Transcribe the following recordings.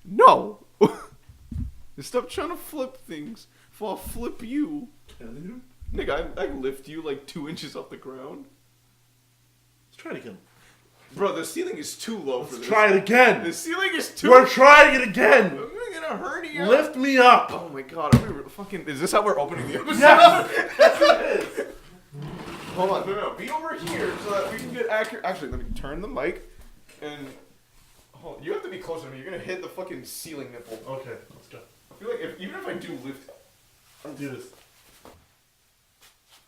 No. Stop trying to flip things. If I'll flip you. Can you? Nigga, I lift you like 2 inches off the ground. Let's try it again. Bro, the ceiling is too low for this. Let's try it again. The ceiling is too... We're trying it again. I'm gonna get a hernia. Lift me up. Oh my god, are we fucking... Is this how we're opening the episode? Yes. Yes, it is. Hold on, no. Be over here so that we can get accurate... Actually, let me turn the mic and... Hold on. You have to be closer to me. You're gonna hit the fucking ceiling nipple. Okay, let's go. I feel like even if I do lift... Let's do this.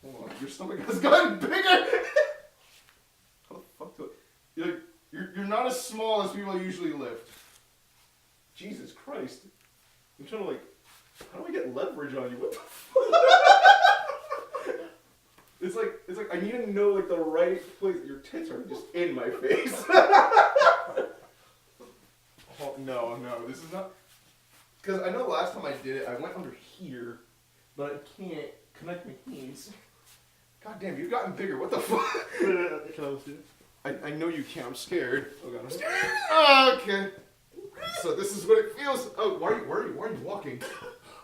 Hold on, your stomach has gotten bigger! How the fuck do I... You're not as small as people usually lift. Jesus Christ. I'm trying to like... How do I get leverage on you? What the fuck? It's like I need to know like the right place. Your tits are just in my face. Oh, no, this is not... Because I know last time I did it, I went under here, but I can't connect my knees. God damn, you've gotten bigger. What the fuck? Can I see it? I know you can't. I'm scared. Oh god, I'm scared. Okay. So this is what it feels. Oh, why are you walking?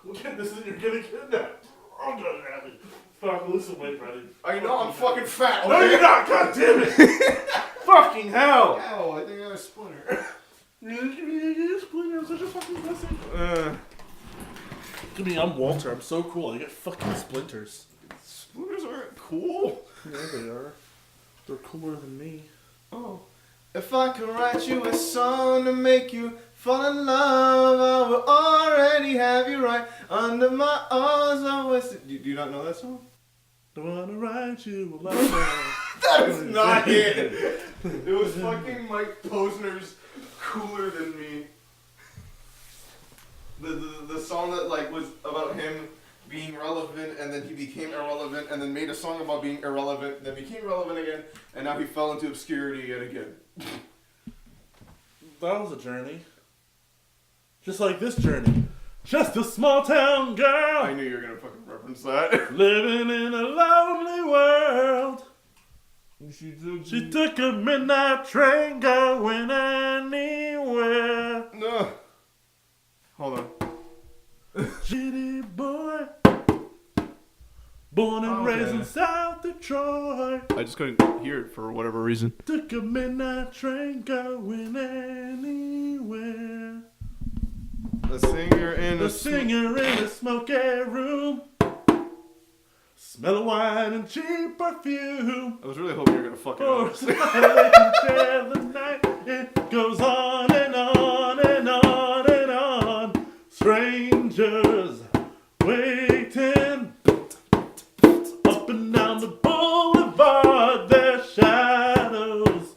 You're getting kidnapped. Oh god, fuck, listen, wait, buddy. I know I'm fucking fat. Okay? No, you're not. God damn it. Fucking hell. Ow, I think I got a splinter. You're splinter. I'm such a fucking blessing. Look at me, I'm Walter. I'm so cool. I get fucking splinters. Splinters aren't cool. Yeah, they are. They're cooler than me. Oh. If I could write you a song to make you fall in love, I would already have you right under my arms. Do you not know that song? I wanna write you a love song. That is not it. It was fucking Mike Posner's Cooler Than Me. The song that like was about him being relevant, and then he became irrelevant, and then made a song about being irrelevant, then became relevant again, and now he fell into obscurity yet again. That was a journey. Just like this journey. Just a small town girl. I knew you were gonna fucking reference that. Living in a lonely world. She took a midnight train going anywhere. No. Hold on. Shitty boy. Born and raised in South Detroit. I just couldn't hear it for whatever reason. Took a midnight train going anywhere. A singer in a smoky room. Smell of wine and cheap perfume. I was really hoping you were gonna fucking Or somebody they can share the night. It goes on and on and on and on. Strangers waiting up and down the boulevard. Their shadows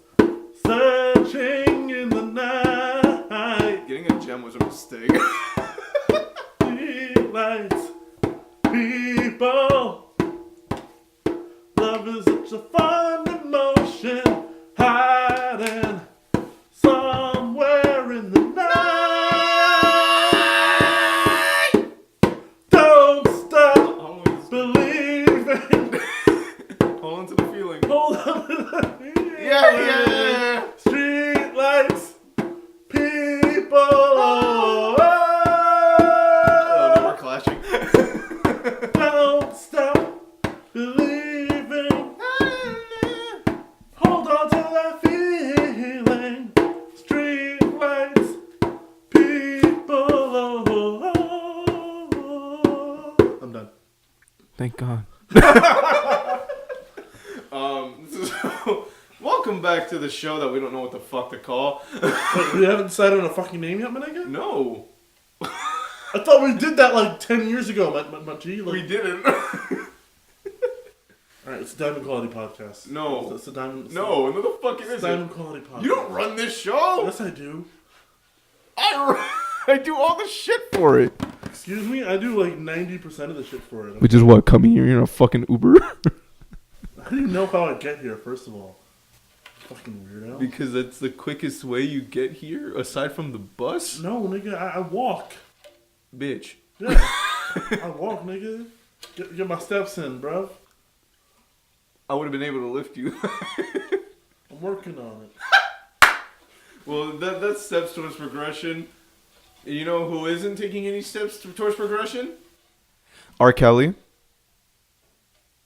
searching in the night. Getting a gem was a mistake. Lights, people. Love is such a fun emotion, hiding somewhere in the night. Don't stop believing. Hold on to the feeling. Hold on to the feeling. Yeah. Street lights, people. Oh, no more clashing. don't stop believing. Hold on to that feeling. Street lights, people. I'm done. Thank God. Welcome back to the show that we don't know what the fuck to call. Wait, we haven't decided on a fucking name yet, my nigga? No. I thought we did that like 10 years ago, my G. Like... We didn't. Alright, it's a Diamond Quality Podcast. No. It's a Diamond... No, what the fuck is it? Diamond Quality Podcast. You don't run this show. Yes, I do. I do all the shit for it. Excuse me? I do like 90% of the shit for it. Which is what, coming here in a fucking Uber? How do you know how I get here, first of all? Fucking weirdo. Because that's the quickest way you get here, aside from the bus? No, nigga, I walk. Bitch. Yeah. I walk, nigga. Get my steps in, bro. I would have been able to lift you. I'm working on it. Well, that's steps towards progression. You know who isn't taking any steps towards progression? R. Kelly.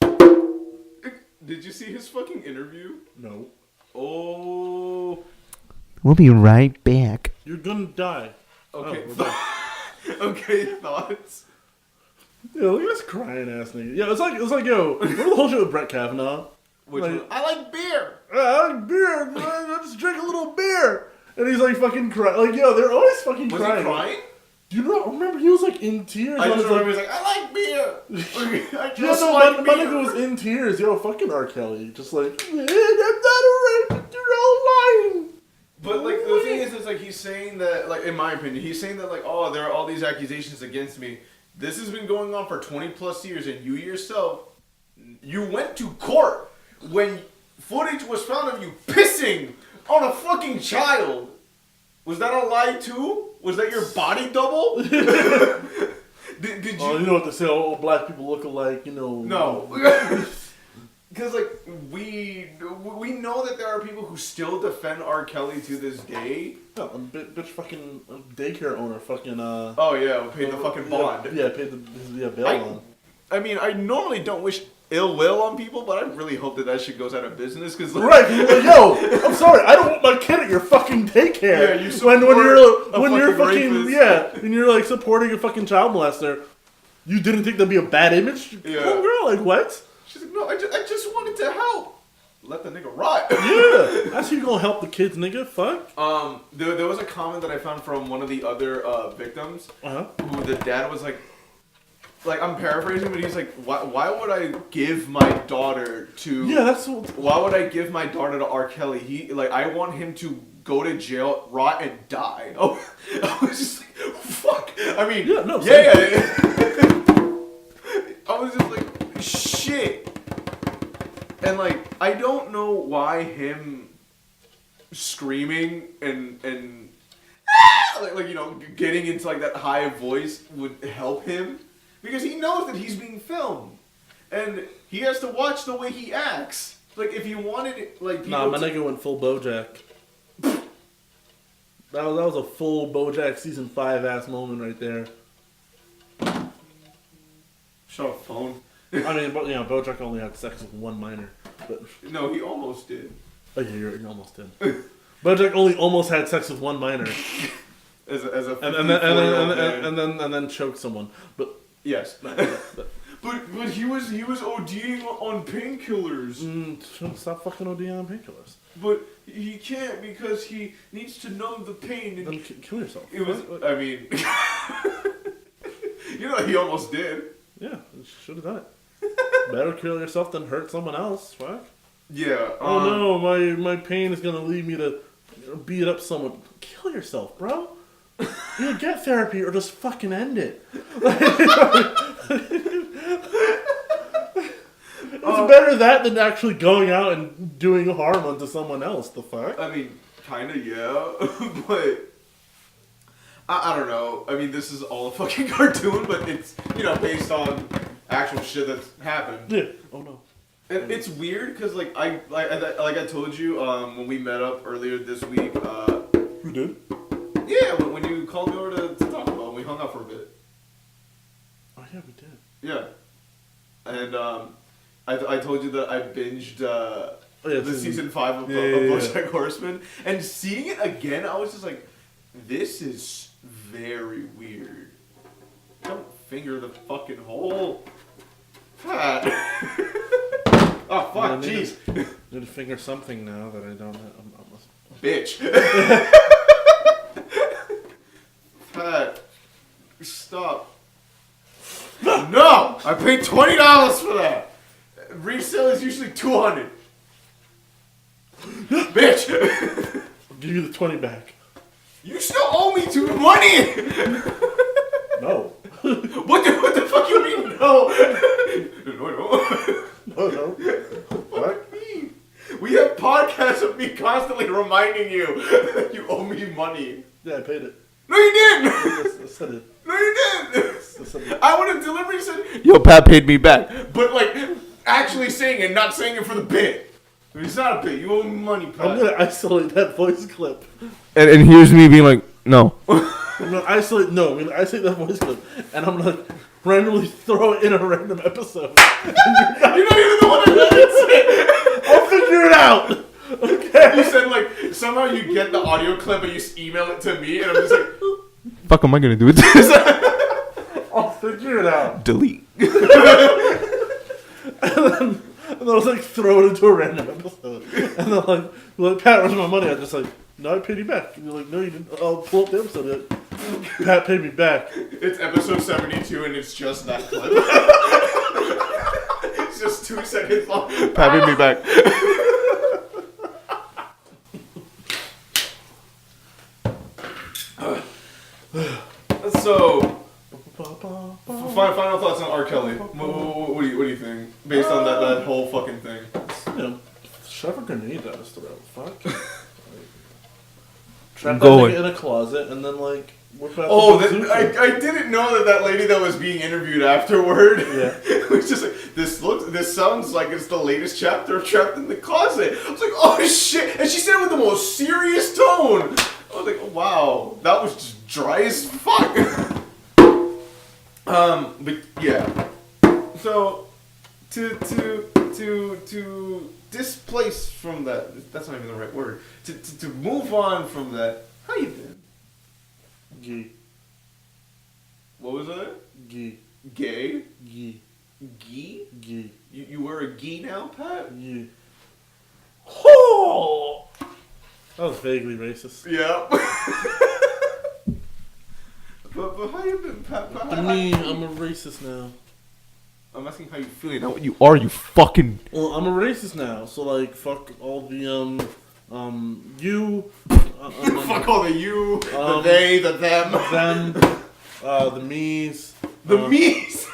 Did you see his fucking interview? No. Oh. We'll be right back. You're gonna die. Okay. Oh, Okay, thoughts? yeah, look at this crying ass nigga. Yeah, it's like, yo, remember the whole shit with Brett Kavanaugh? Which Like, one? I like beer. I like beer, man. I just drink a little beer. And he's like fucking crying. Like, yo, they're always fucking Was crying. he crying? Do you know? Remember, he was like in tears. I on just his, remember he was like, I like beer. I yeah, just no, like my beer. nigga was in tears. Yo, fucking R. Kelly. Just like, man, I'm not a rapist. You're all lying. But like the thing is like he's saying that, like, in my opinion, he's saying that like, oh, there are all these accusations against me. This has been going on for 20 plus years, and you yourself, you went to court when footage was found of you pissing on a fucking child. Was that a lie too? Was that your body double? did you? Oh, you know what they say? All black people look alike. You know. No. Because, like, we know that there are people who still defend R. Kelly to this day. No, bitch fucking daycare owner fucking, Oh, yeah, paid the fucking bond. Yeah, paid the bail on. I mean, I normally don't wish ill will on people, but I really hope that shit goes out of business. Cause, like, Right, you're like, yo, I'm sorry, I don't want my kid at your fucking daycare. Yeah, you when you're fucking fucking, rapist. yeah, and you're like supporting a fucking child molester. You didn't think that'd be a bad image? Yeah. Come on, girl, like, what? She's like, no, I just wanted to help. Let the nigga rot. Yeah, that's how you gonna help the kids, nigga. Fuck. There was a comment that I found from one of the other victims, who the dad was like I'm paraphrasing, but he's like, why would I give my daughter to? Yeah, that's what. Why would I give my daughter to R. Kelly? I want him to go to jail, rot, and die. Oh, I was just like, fuck. I mean, Yeah, no, yeah. I was just like, shit. And like, I don't know why him screaming and like you know, getting into like that high voice would help him, because he knows that he's being filmed and he has to watch the way he acts. Like, if he wanted it, like, Nah, my nigga went full BoJack. That was a full BoJack season 5 ass moment right there. Shut up, phone. I mean, but, you know, BoJack only had sex with one minor, but No, he almost did. oh yeah, you almost did. BoJack only almost had sex with one minor, As a and then choked someone. But yes. But he was ODing on painkillers. Stop fucking ODing on painkillers. But he can't because he needs to numb the pain. And Then kill yourself. it was. I mean, you know, he almost did. Yeah, you should have done it. Better kill yourself than hurt someone else. Fuck. Yeah. Oh no, my pain is gonna lead me to beat up someone. Kill yourself, bro. Either get therapy or just fucking end it. It's better that than actually going out and doing harm unto someone else. The fuck? I mean, kind of, yeah. But I don't know. I mean, this is all a fucking cartoon, but it's, you know, based on actual shit that's happened. Yeah. Oh no. And it's weird because, like I told you when we met up earlier this week. You did? Yeah, when you called me over to talk about it, we hung out for a bit. Oh yeah, we did. Yeah. And I told you that I binged the season 5 of BoJack Horseman, and seeing it again, I was just like, this is very weird. Don't finger the fucking hole. God. Oh fuck, jeez. Need to finger something now that I don't have. Bitch. Pat, stop. No! I paid $20 for that! Resale is usually $200. Bitch! I'll give you the 20 back. You still owe me money! No. What the fuck you mean no? No. What do you mean? We have podcasts of me constantly reminding you that you owe me money. Yeah, I paid it. No, you didn't! I said it. No, you didn't! I said it. I would have deliberately said, yo, Pat paid me back. But, like, actually saying it, not saying it for the bit. I mean, it's not a bit. You owe me money, Pat. I'm gonna isolate that voice clip. And here's me being like, no. I'm gonna isolate that voice clip, and I'm gonna randomly throw it in a random episode. You're not even the one that edits it. I'll figure it out. Okay. You said like somehow you get the audio clip and you email it to me, and I'm just like, Fuck am I gonna do with this? I'll figure it out. Delete. And then I was like, throw it into a random episode. And then like, Pat, where's my money? I just like, no, I paid you back. And you're like, no, you didn't. I'll pull up the episode. You're like, Pat paid me back. it's episode 72 and it's just that clip. It's just 2 seconds long. Pat paid me back. So, final thoughts on R. Kelly. What do you think? Based on that whole fucking thing. You know, shove a grenade down his throat. Fuck. Trap that Going. nigga in a closet and then like whip out Oh, the bazooka. I didn't know that lady that was being interviewed afterward. Yeah. was just like, this sounds like it's the latest chapter of Trapped in the Closet. I was like, oh shit, and she said it with the most serious tone. I was like, oh, wow, that was just dry as fuck. But yeah. So to displace from that, that's not even the right word. To move on from that, how you been? Gee. What was that? Gee. Gay? Gee. Gee? Gee. You wear a gi now, Pat? Yeah. Oh! That was vaguely racist. Yeah. but how you been, Pat? I mean, I'm a racist now. I'm asking how you feeling. Now what you are, you fucking... Well, I'm a racist now, so like, fuck all the, you... Fuck all the you, the they, the them. The me's. The me's!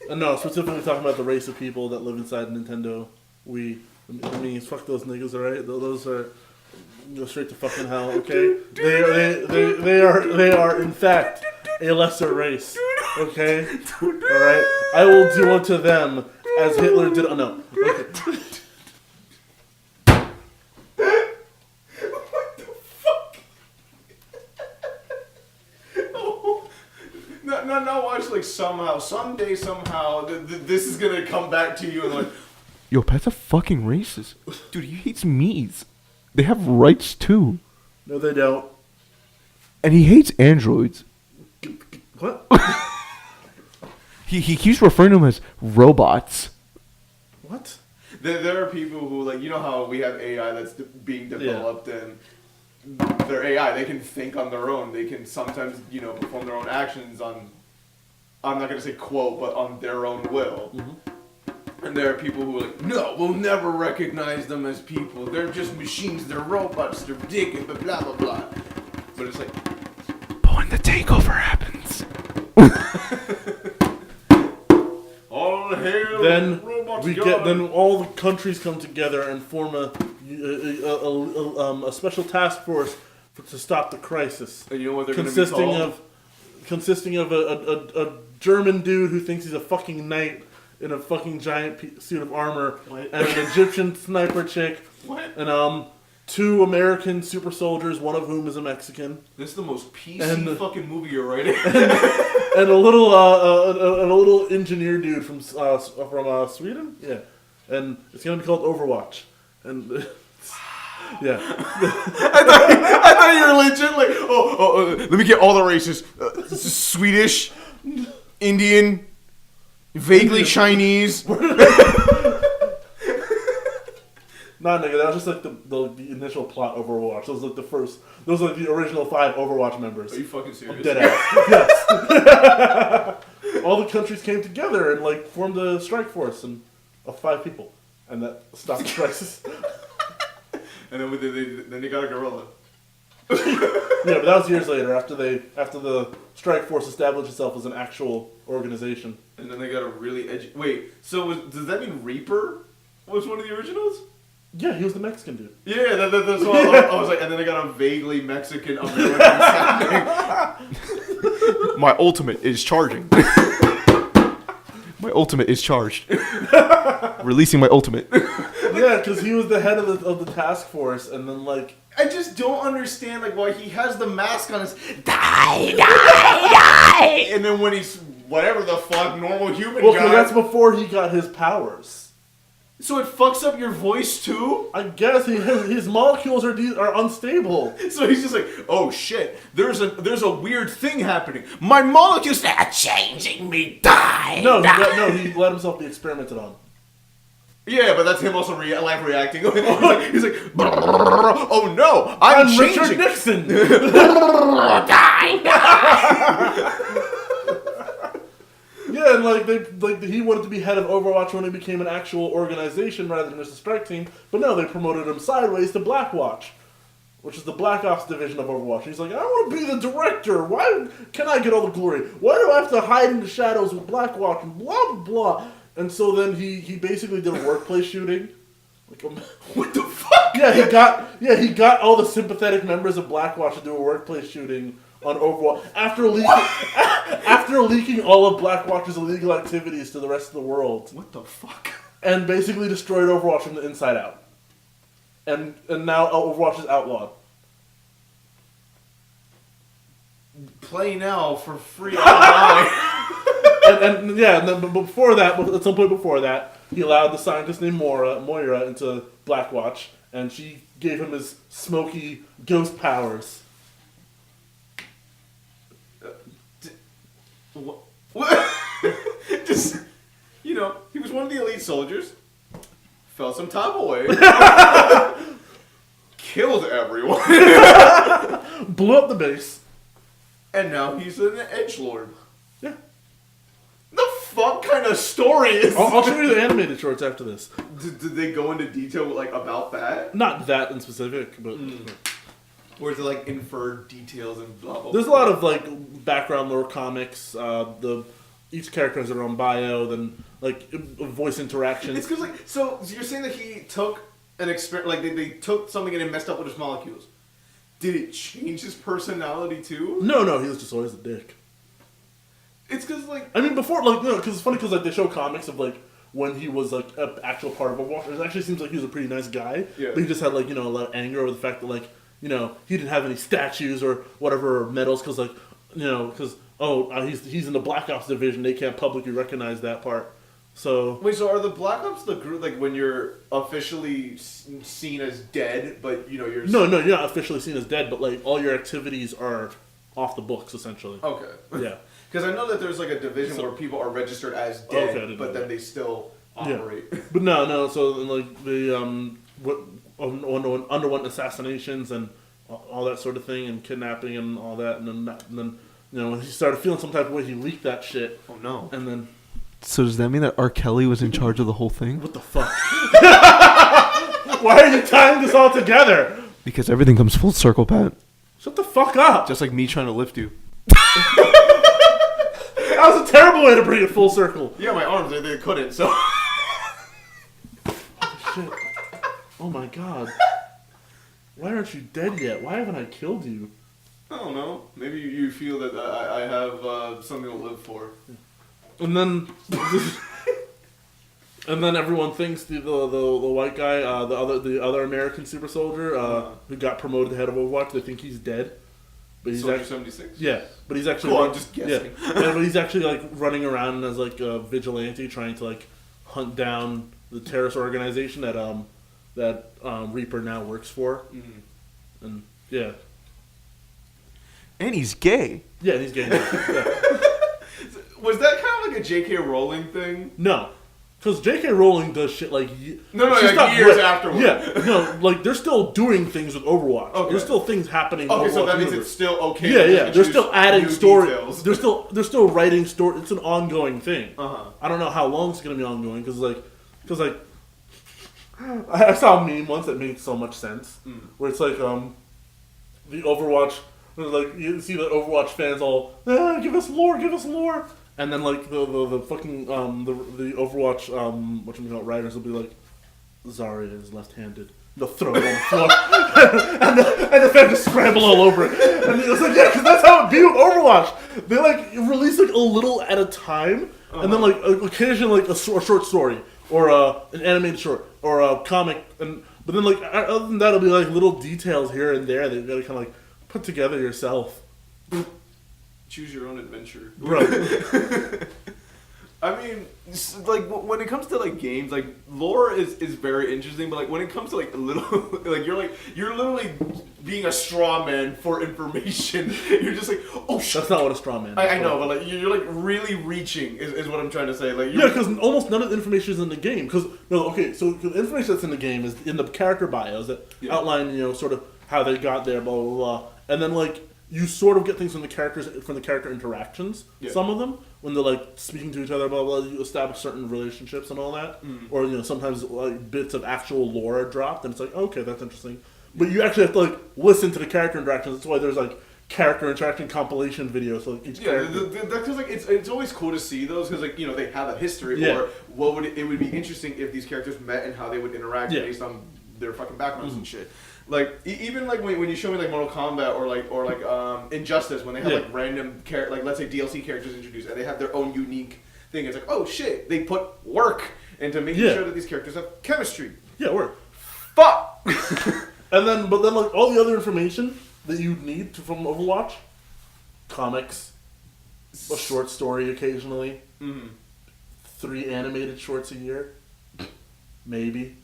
No, specifically talking about the race of people that live inside Nintendo Wii. The me's, fuck those niggas, alright? Those are... Go straight to fucking hell, okay? They are in fact a lesser race, okay? Alright? I will do unto them as Hitler did. Oh no. Okay. What the fuck? Oh. Now watch, like, someday, somehow, this is gonna come back to you and like, Yo, Pat's a fucking racist. Dude, he hates me's. They have rights too. No, they don't. And he hates androids. What? He keeps referring to them as robots. What? there are people who, like, you know how we have AI that's being developed and they're AI, they can think on their own, they can sometimes, perform their own actions on, I'm not going to say quote, but on their own will. Mm-hmm. And there are people who are like, no, we'll never recognize them as people. They're just machines, they're robots, they're dick, but blah, blah, blah. But it's like... But when the takeover happens... All hail Then robot we God. get. Then all the countries come together and form a special task force to stop the crisis. And you know what they're going to be called? Consisting of a German dude who thinks he's a fucking knight in a fucking giant suit of armor, What? and an Egyptian sniper chick, What? and 2 American super soldiers, one of whom is a Mexican, This is the most PC And- movie you're writing. and a little engineer dude from Sweden, yeah, and it's gonna be called Overwatch, and yeah, I thought you were legit like, let me get all the races. Swedish, Indian, vaguely Chinese. Nah, nigga, that was just like the initial plot Overwatch. Those are like the original 5 Overwatch members. Are you fucking serious? I'm dead ass. Yes. All the countries came together and like formed a strike force of 5 people, and that stopped the crisis. And then they got a gorilla. Yeah, but that was years later after the strike force established itself as an actual organization. And then they got a really edgy... Wait, so does that mean Reaper was one of the originals? Yeah, he was the Mexican dude. Yeah, that's what I was like, and then they got a vaguely Mexican American sounding. My ultimate is charging. My ultimate is charged. Releasing my ultimate. Yeah, because he was the head of the task force, and then like I just don't understand like why he has the mask on his Die! and then when he's whatever the fuck normal human Well, guy. because that's before he got his powers. So it fucks up your voice too? I guess his molecules are unstable. So he's just like, oh shit, there's a weird thing happening. My molecules are changing me. Die. No, he let himself be experimented on. Yeah, but that's him also live reacting. he's like, oh no, I'm Richard changing. Nixon. Yeah, and he wanted to be head of Overwatch when he became an actual organization rather than just a strike team. But no, they promoted him sideways to Blackwatch, which is the Black Ops division of Overwatch. He's like, I want to be the director. Why can I get all the glory? Why do I have to hide in the shadows with Blackwatch and blah blah blah? And so then he basically did a workplace shooting. Like, What the fuck? yeah, he got all the sympathetic members of Blackwatch to do a workplace shooting on Overwatch after leaking all of Blackwatch's illegal activities to the rest of the world, What the fuck? and basically destroyed Overwatch from the inside out. And now Overwatch is outlawed. Play now for free online. and then but before that, at some point before that, he allowed the scientist named Moira into Blackwatch, and she gave him his smoky ghost powers. What? Just, he was one of the elite soldiers. Fell some time away. Killed everyone. Blew up the base. And now he's an edgelord. Yeah. The fuck kind of story is I'll show you the animated shorts after this. Did they go into detail like about that? Not that in specific, but Or is it like inferred details and blah blah blah? there's a lot of like background lore comics. Each character has their own bio, then like voice interaction. It's because like so you're saying that he took an experiment, like they took something and it messed up with his molecules. Did it change his personality too? No, he was just always a dick. It's because like I mean, before because it's funny because like they show comics of like when he was like an actual part of Overwatch. It actually seems like he was a pretty nice guy, Yeah. but he just had like a lot of anger over the fact that like he didn't have any statues or whatever or medals because he's in the Black Ops division. They can't publicly recognize that part. So wait, so are the Black Ops the group like when you're officially seen as dead, but you're no, you're not officially seen as dead, but like all your activities are off the books essentially. Okay. Yeah. Because I know that there's like a division where people are registered as dead, Okay, I didn't but know then that. they still operate. Yeah. But no. So like the underwent assassinations and all that sort of thing, and kidnapping and all that, and then when he started feeling some type of way, he leaked that shit. Oh no. And then So does that mean that R. Kelly was in charge of the whole thing? what the fuck? Why are you tying this all together? Because everything comes full circle, Pat. Shut the fuck up. Just like me trying to lift you. That was a terrible way to bring it full circle. Yeah, my arms they couldn't. So Shit. Oh my god. Why aren't you dead yet? Why haven't I killed you? I don't know. Maybe you feel that I have something to live for. And then, everyone thinks the white guy, the other American super soldier who got promoted to head of Overwatch, they think he's dead. But he's Soldier actually 76. yeah, but he's actually Cool, I'm just guessing. Yeah, but he's actually like running around as like a vigilante, trying to like hunt down the terrorist organization that Reaper now works for. And yeah, And he's gay. yeah, and he's getting yeah. Was that kind of like a J.K. Rowling thing? No. Because J.K. Rowling does shit like... No, she's like not years afterwards. Yeah, no, like, they're still doing things with Overwatch. Okay. There's still things happening in Okay, Overwatch so that means universe. it's still okay. Yeah, to yeah, they're still introduce adding new story... details. They're still writing story... It's an ongoing thing. Uh-huh. I don't know how long it's going to be ongoing, because, I saw a meme once that made so much sense, where it's like, the Overwatch... Like, you see the Overwatch fans all, give us lore, and then like the fucking the Overwatch writers will be like, Zarya is left-handed. They'll throw it on the floor, and the fans just scramble all over it. And it's like, yeah, because that's how it be with Overwatch. They like release like a little at a time, and then like occasionally like a short story or an animated short or a comic, But then, like, other than that, it'll be like little details here and there that you gotta kind of like put together yourself. Choose your own adventure, Bro. I mean, like when it comes to like games, like lore is very interesting, but like when it comes to like little, like you're literally being a straw man for information. You're just like, oh shit. That's not what a straw man is. I know, but like you're like really reaching is what I'm trying to say. Like yeah, because almost none of the information is in the game. So the information that's in the game is in the character bios that outline, you know, sort of how they got there, blah blah blah, and then like you sort of get things from the character interactions. Yeah. Some of them when they're like speaking to each other, blah blah. You establish certain relationships and all that, or you know sometimes like bits of actual lore are dropped, and it's like okay, that's interesting. But you actually have to like listen to the character interactions. That's why there's like character interaction compilation videos. So like each character. Because like it's always cool to see those because like you know they have a history or what would it would be interesting if these characters met and how they would interact based on their fucking backgrounds and shit. Like even like when you show me like Mortal Kombat or like Injustice when they have like random like let's say DLC characters introduced and they have their own unique thing. It's like oh shit they put work into making sure that these characters have chemistry. Yeah, work. Fuck. But then like all the other information that you need from Overwatch, comics, a short story occasionally, 3 animated shorts a year, maybe.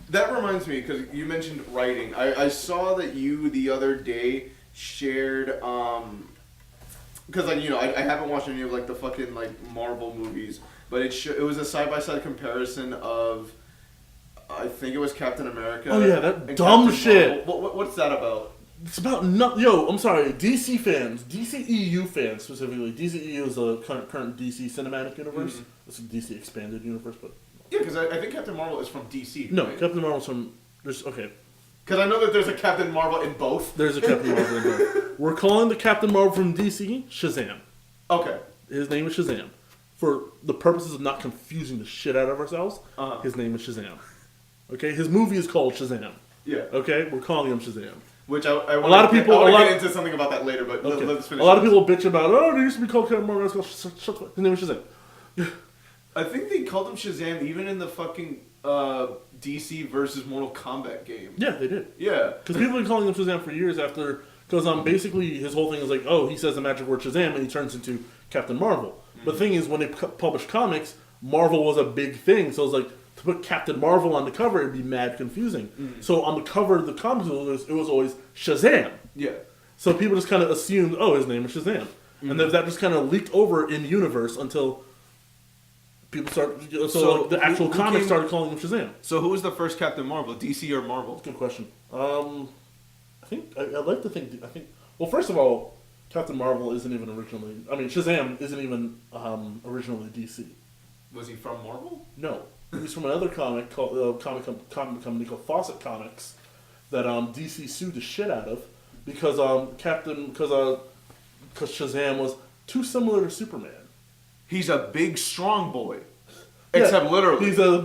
That reminds me, because you mentioned writing. I saw that you the other day shared, because like you know I haven't watched any of like the fucking like Marvel movies, but it was a side-by-side comparison of, I think it was Captain America. Oh yeah, that dumb Captain shit. What's that about? It's about I'm sorry, DC fans, DCEU fans specifically. DCEU is the current DC cinematic universe. It's a DC expanded universe, but. Yeah, because I think Captain Marvel is from DC. No, right? Captain Marvel's from. Okay. Because I know that there's a Captain Marvel in both. There's a Captain Marvel in both. We're calling the Captain Marvel from DC Shazam. Okay. His name is Shazam. For the purposes of not confusing the shit out of ourselves, his name is Shazam. Okay? His movie is called Shazam. Yeah. Okay? We're calling him Shazam. Which I a lot of people get into something about that later, but let's finish. A lot of people bitch about, it used to be called Captain Marvel. His name is Shazam. I think they called him Shazam even in the fucking DC versus Mortal Kombat game. Yeah, they did. Yeah. Because people have been calling him Shazam for years after... Because basically his whole thing is like, he says the magic word Shazam and he turns into Captain Marvel. But the thing is, when they published comics, Marvel was a big thing. So it was like, to put Captain Marvel on the cover, it'd be mad confusing. So on the cover of the comics, it was always Shazam. Yeah. So people just kind of assumed, his name is Shazam. And then that just kind of leaked over in universe until... People the actual comics started calling him Shazam. So who was the first Captain Marvel, DC or Marvel? Good question. I think I'd like to think. Well, first of all, Captain Marvel isn't even originally. I mean, Shazam isn't even originally DC. Was he from Marvel? No, he's from another comic called comic company called Fawcett Comics that DC sued the shit out of because Shazam was too similar to Superman. He's a big, strong boy. Except literally. He's a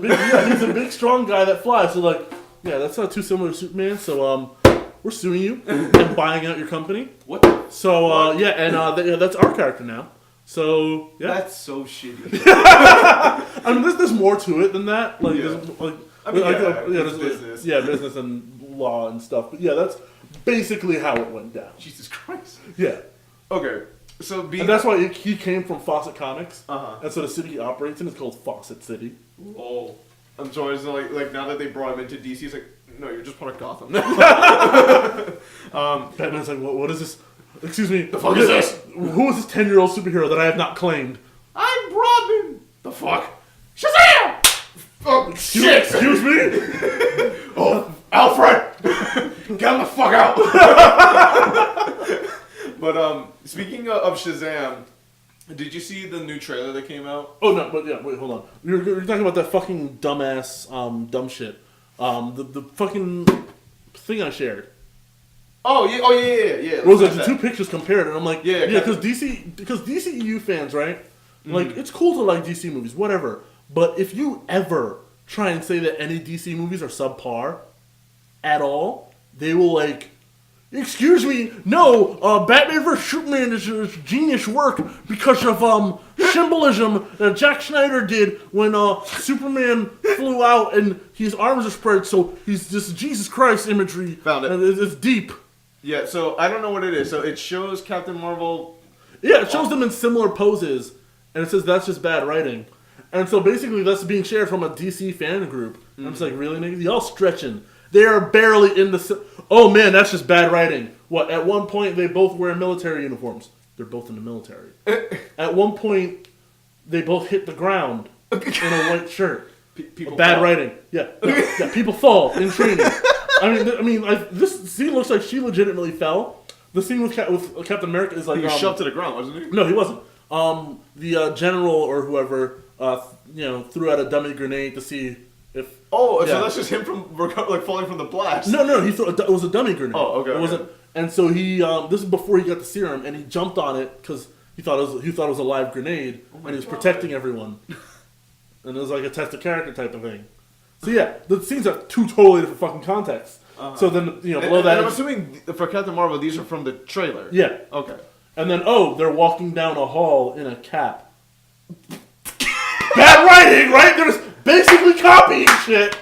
big, strong guy that flies. So, like, that's not too similar to Superman. So, we're suing you and buying out your company. What? So, that's our character now. So, yeah. That's so shitty. I mean, there's more to it than that. Like, there's business. Business and law and stuff. But, that's basically how it went down. Jesus Christ. Yeah. Okay. And that's why he came from Fawcett Comics. And so the city he operates in is called Fawcett City. Oh. I'm sorry, so like now that they brought him into DC, it's like, no, you're just part of Gotham. Batman's like, what is this? Excuse me. The fuck is this? Who is this 10-year-old superhero that I have not claimed? I'm Robin. The fuck? Shazam! Oh, shit! Excuse me? Oh, Alfred! Get him the fuck out! But speaking of Shazam, did you see the new trailer that came out? Oh no, but wait, hold on. You're talking about that fucking dumbass dumb shit. The fucking thing I shared. Oh yeah. What was it? The 2 pictures compared, and I'm like, because okay. DCEU fans, right? Like, it's cool to like DC movies, whatever. But if you ever try and say that any DC movies are subpar at all, they will like Excuse me, no, Batman vs. Superman is genius work because of symbolism that Zack Snyder did when Superman flew out and his arms are spread, so he's this Jesus Christ imagery. Found it. And it's deep. Yeah, so I don't know what it is. So it shows Captain Marvel. Yeah, it shows them in similar poses, and it says that's just bad writing. And so basically that's being shared from a DC fan group. Mm-hmm. I'm just like, really, niggas? Y'all stretching. They are barely in the... Oh, man, that's just bad writing. What, at one point, they both wear military uniforms. They're both in the military. At one point, they both hit the ground in a white shirt. Bad fall. Writing. Yeah, people fall in training. This scene looks like she legitimately fell. The scene with Captain America is like... He was shoved to the ground, wasn't he? No, he wasn't. The general or whoever, threw out a dummy grenade to see... So that's just him falling from the blast. No, it was a dummy grenade. Oh, okay. It wasn't, and so he. This is before he got the serum, and he jumped on it because he thought it was a live grenade, and he was protecting everyone. And it was like a test of character type of thing. So yeah, the scenes are two totally different fucking contexts. Uh-huh. So then below that, and I'm assuming for Captain Marvel, these are from the trailer. Yeah. Okay. And then they're walking down a hall in a cap. Bad writing, right? There's basically copying shit.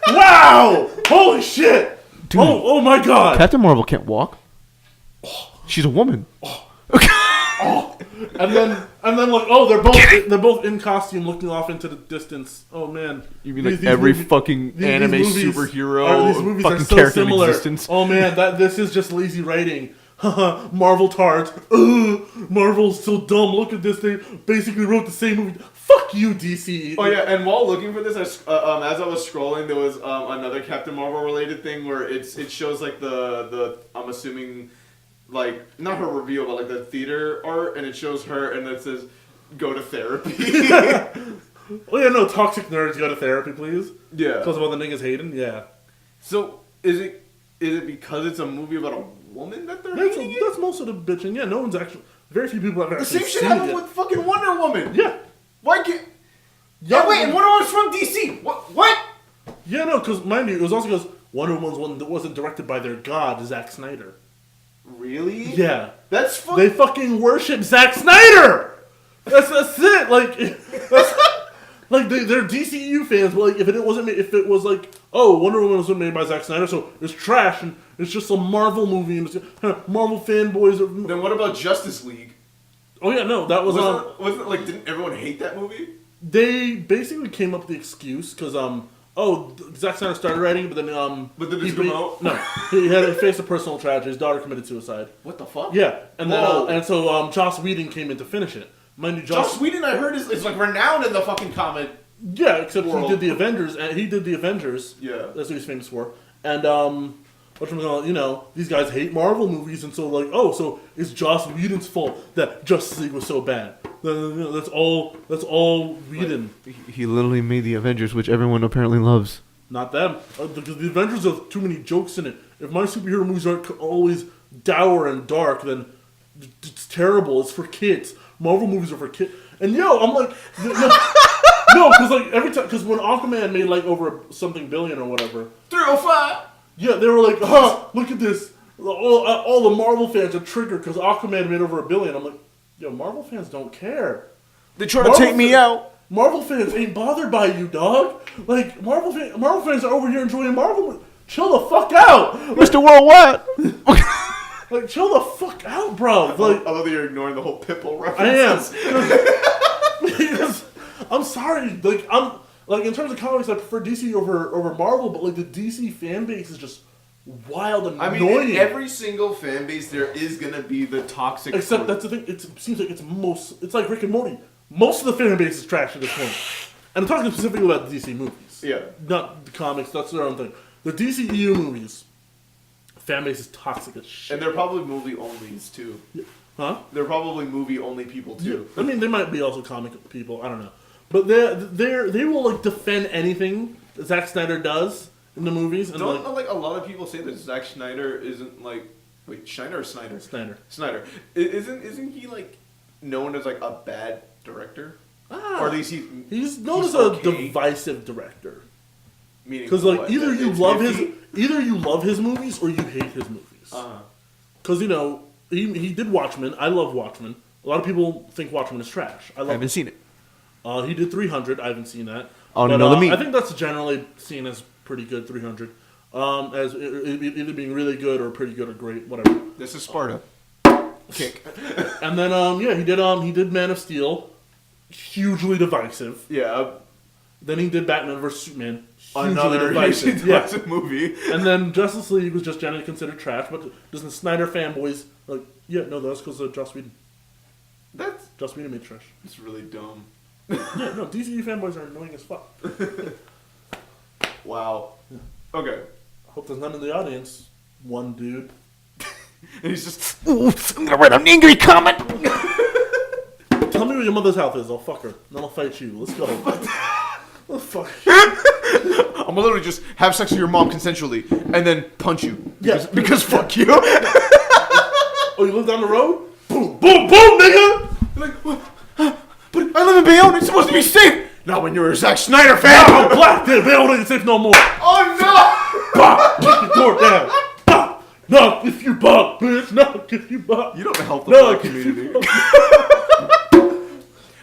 Wow! Holy shit! Dude, oh my god! Captain Marvel can't walk. She's a woman. And then like they're both in costume looking off into the distance. Oh man! You mean these every fucking anime superhero these movies fucking are so character similar. in existence? Oh man, this is just lazy writing. Marvel tards. Marvel's so dumb. Look at this. They basically wrote the same movie. Fuck you, DC. Oh yeah, and while looking for this, as I was scrolling, there was another Captain Marvel related thing where it shows like the I'm assuming like not her reveal but like the theater art, and it shows her and it says go to therapy. Oh yeah, no, toxic nerds go to therapy, please. Yeah, because of all the niggas hating. Yeah. So is it because it's a movie about a woman that they're hating it? That's most of the bitching. Yeah, no one's actually. Very few people have actually the same shit happened with fucking Wonder Woman. Yeah. Why can't? Yeah, wait, and Wonder Woman's from DC. What? Yeah, no, because mind you, it was also because Wonder Woman's one that wasn't directed by their god, Zack Snyder. Really? Yeah. That's fucking. They fucking worship Zack Snyder. That's it. Like, like they're DCU fans, but like if it was like, oh, Wonder Woman was made by Zack Snyder, so it's trash and it's just a Marvel movie and Marvel fanboys. Then what about Justice League? Oh yeah, no, that was wasn't like didn't everyone hate that movie? They basically came up with the excuse because Zack Snyder started writing, but then But did it come out? No, he had to face a personal tragedy. His daughter committed suicide. What the fuck? Yeah, and then so Joss Whedon came in to finish it. Mind you, Joss Whedon, I heard is like renowned in the fucking comic. Yeah, except world. he did the Avengers, and he did the Avengers. Yeah, that's what he's famous for. And these guys hate Marvel movies, and so like, so it's Joss Whedon's fault that Justice League was so bad. That's all Whedon. He literally made the Avengers, which everyone apparently loves. Not them, because the Avengers have too many jokes in it. If my superhero movies aren't always dour and dark, then it's terrible. It's for kids. Marvel movies are for kids. And I'm like, no, because like every time, because when Aquaman made like over something billion or whatever, 305. Yeah, they were like, look at this. All the Marvel fans are triggered because Aquaman made over $1 billion. I'm like, Marvel fans don't care. They try to take me out. Marvel fans ain't bothered by you, dog. Like, Marvel fans are over here enjoying Marvel. Chill the fuck out. Mr. Worldwide. Like, chill the fuck out, bro. Like, I love that you're ignoring the whole Pitbull references. I am. Because, I'm sorry. Like, in terms of comics, I prefer DC over Marvel, but, like, the DC fan base is just wild and annoying. I mean, in every single fan base, there is going to be the toxic... Except, that's the thing, it seems like it's like Rick and Morty. Most of the fan base is trash at this point. And I'm talking specifically about the DC movies. Yeah. Not the comics, that's their own thing. The DCEU movies, fan base is toxic as shit. And they're probably movie-onlys, too. Huh? They're probably movie-only people, too. Yeah. I mean, they might be also comic people, I don't know. But they will like defend anything that Zack Snyder does in the movies. And don't like a lot of people say that Zack Snyder isn't like Schneider or Snyder? Snyder. Isn't he like known as like a bad director? Or at least he's known as a divisive director. Meaning because like either you love his movies or you hate his movies. Because, he did Watchmen. I love Watchmen. A lot of people think Watchmen is trash. I haven't seen it. He did 300. I haven't seen that. On But, another meat. I think that's generally seen as pretty good, 300. As either being really good or pretty good or great, whatever. This is Sparta. Kick. And then, he did Man of Steel. Hugely divisive. Yeah. Then he did Batman vs. Superman. Another divisive. divisive movie. And then Justice League was just generally considered trash, but doesn't Snyder fanboys like? Yeah, no, that's because of Joss Whedon. Joss Whedon made trash. It's really dumb. Yeah, no, DCU fanboys are annoying as fuck. Wow. Okay. I hope there's none in the audience. One dude. And he's just. Ooh, I'm gonna write an angry comment. Tell me where your mother's house is. I'll fuck her. Then I'll fight you. Let's go. Oh fuck. I'm gonna literally just have sex with your mom consensually and then punch you. Because fuck you. Oh, you live down the road? Boom, boom, boom, nigga! Like, what? But I live in Bayonne. It's supposed to be safe. Not when you're a Zack Snyder fan. I'm black. They don't ain't safe no more. Oh no! Bah, kick the door down. Bah, knock if you bop, bitch. Knock if you bop. You don't help the Knock black if you community. bop.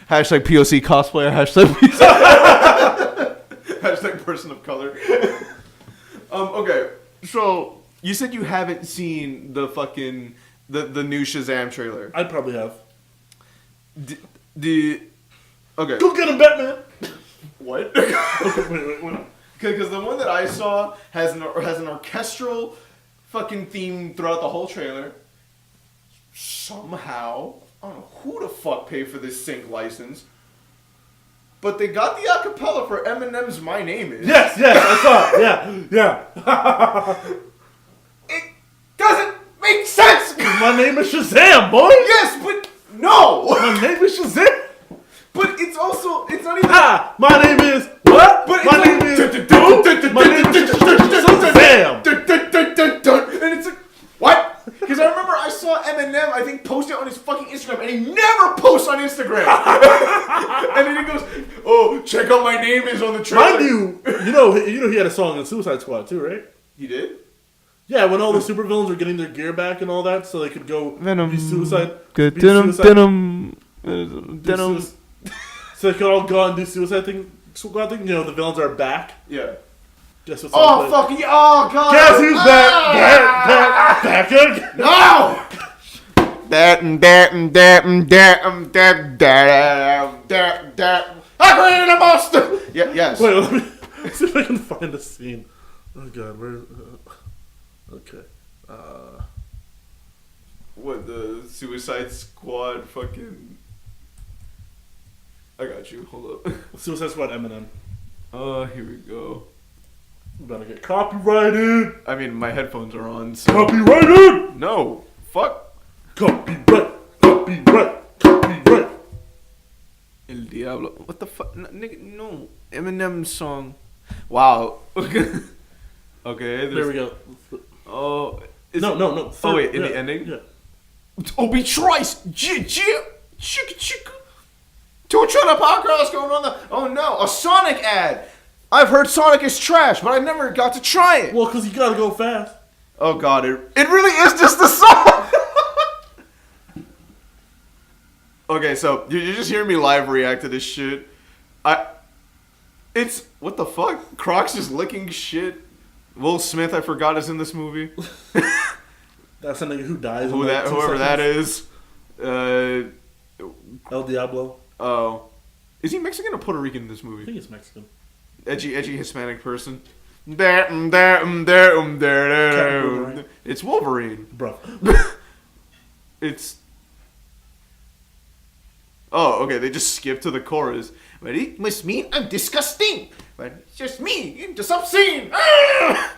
Hashtag POC cosplayer. Hashtag Hashtag person of color. Okay, so you said you haven't seen the fucking the new Shazam trailer. I'd probably have. Okay. Go get him, Batman. What? Okay, wait. Because the one that I saw has an orchestral fucking theme throughout the whole trailer. Somehow, I don't know who the fuck paid for this sync license, but they got the acapella for Eminem's "My Name Is." Yes, I saw it. Yeah. It doesn't make sense. My name is Shazam, boy. Yes, but no. My name is Shazam. But it's not even. Ah, my name is what? But My name is who? My name is Shazam. And it's like, what? Because I remember I saw Eminem, I think, post it on his fucking Instagram, and he never posts on Instagram. And then he goes, "Oh, check out My Name Is on the trailer." Mind you, you know he had a song in Suicide Squad too, right? He did? Yeah, when all the supervillains were getting their gear back and all that, so they could go Venom. be suicide. Good be denim. So they could all go and do suicide squad thing. You know, the villains are back. Yeah. Guess what's Oh, fucking, oh, God. Guess who's back again? No! I created a monster! Yeah, yes. Wait, let me see if I can find a scene. Oh God, where? Okay. What, the Suicide Squad fucking... I got you, hold up. Suicide Squad Eminem. Oh, here we go. I'm about to get copyrighted. I mean, my headphones are on, so... Copyrighted. No. Fuck. Copyright. El Diablo. What the fuck? Nigga, no. Eminem song. Wow. Okay. There we go. Oh. No. Oh, wait, in the ending? Yeah. Obi Trice. Chicka chicka. Two trailer podcast going on the... Oh, no. A Sonic ad. I've heard Sonic is trash, but I never got to try it. Well, because you gotta go fast. Oh, God. It really is just the song. Okay, so you're just hearing me live react to this shit. It's... What the fuck? Croc's just licking shit. Will Smith, I forgot, is in this movie. That's a nigga who dies. Whoever that is. El Diablo. Oh. Is he Mexican or Puerto Rican in this movie? I think it's Mexican. Edgy Hispanic person. It's Wolverine. Bro. It's... Oh, okay, they just skip to the chorus. But it must mean I'm disgusting. But it's just me, it's just obscene. Ah!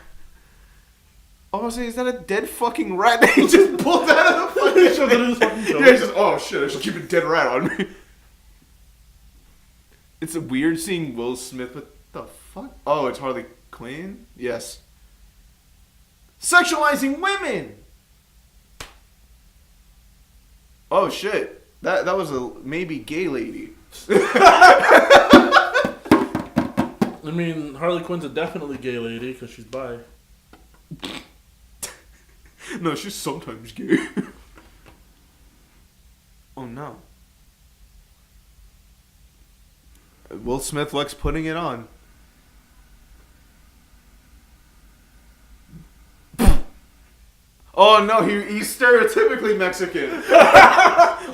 Oh, I was saying, is that a dead fucking rat that he just pulled out of the fucking... Yeah, he's just, oh shit, I should keep a dead rat on me. It's weird seeing Will Smith, what the fuck? Oh, it's Harley Quinn? Yes. Sexualizing women! Oh shit. That was a maybe gay lady. I mean, Harley Quinn's a definitely gay lady because she's bi. No, she's sometimes gay. Oh no. Will Smith likes putting it on. Oh no, he's stereotypically Mexican.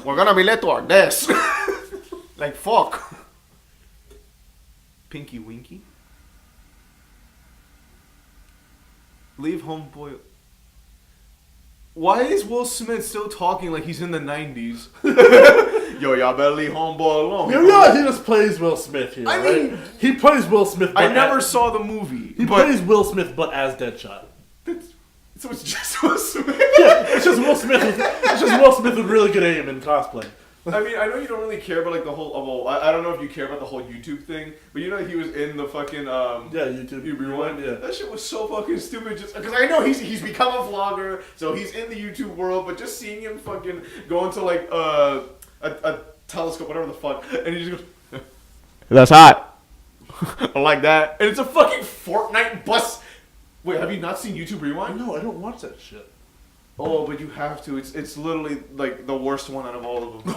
We're gonna be late to our desk. Like fuck. Pinky Winky. Leave homeboy. Why is Will Smith still talking like he's in the 90s? Yo, y'all better leave homeboy alone. You realize he just plays Will Smith here, I right? mean, He plays Will Smith. I but never saw the movie. He but plays Will Smith, but as Deadshot. So it's just Will Smith. Yeah, it's just Will Smith. It's just Will Smith with really good aim in cosplay. I mean, I know you don't really care about like the whole. Well, I don't know if you care about the whole YouTube thing, but you know he was in the fucking YouTube Rewind. Yeah, That shit was so fucking stupid. Just because I know he's become a vlogger, so he's in the YouTube world. But just seeing him fucking go into like a telescope, whatever the fuck, and he just goes, "That's hot." I like that, and it's a fucking Fortnite bus. Wait, have you not seen YouTube Rewind? No, I don't watch that shit. Oh, but you have to. It's literally like the worst one out of all of them.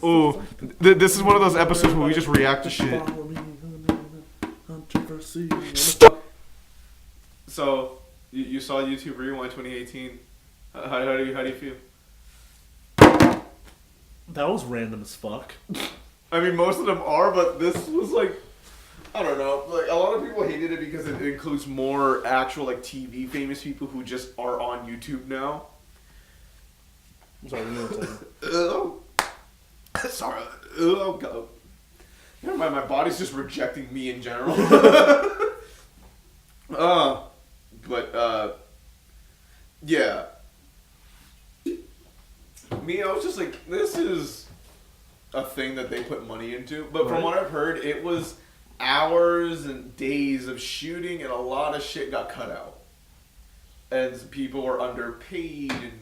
Oh, this is one of those episodes where we just react to shit. Stop. So, you saw YouTube Rewind 2018. How do you feel? That was random as fuck. I mean, most of them are, but this was like, I don't know. Like a lot of people hated it because it includes more actual like TV famous people who just are on YouTube now. I'm sorry, you know Sorry. Oh god. You know, my body's just rejecting me in general. Yeah. Me, I was just like, this is a thing that they put money into. But from what I've heard, it was hours and days of shooting, and a lot of shit got cut out. And people were underpaid, and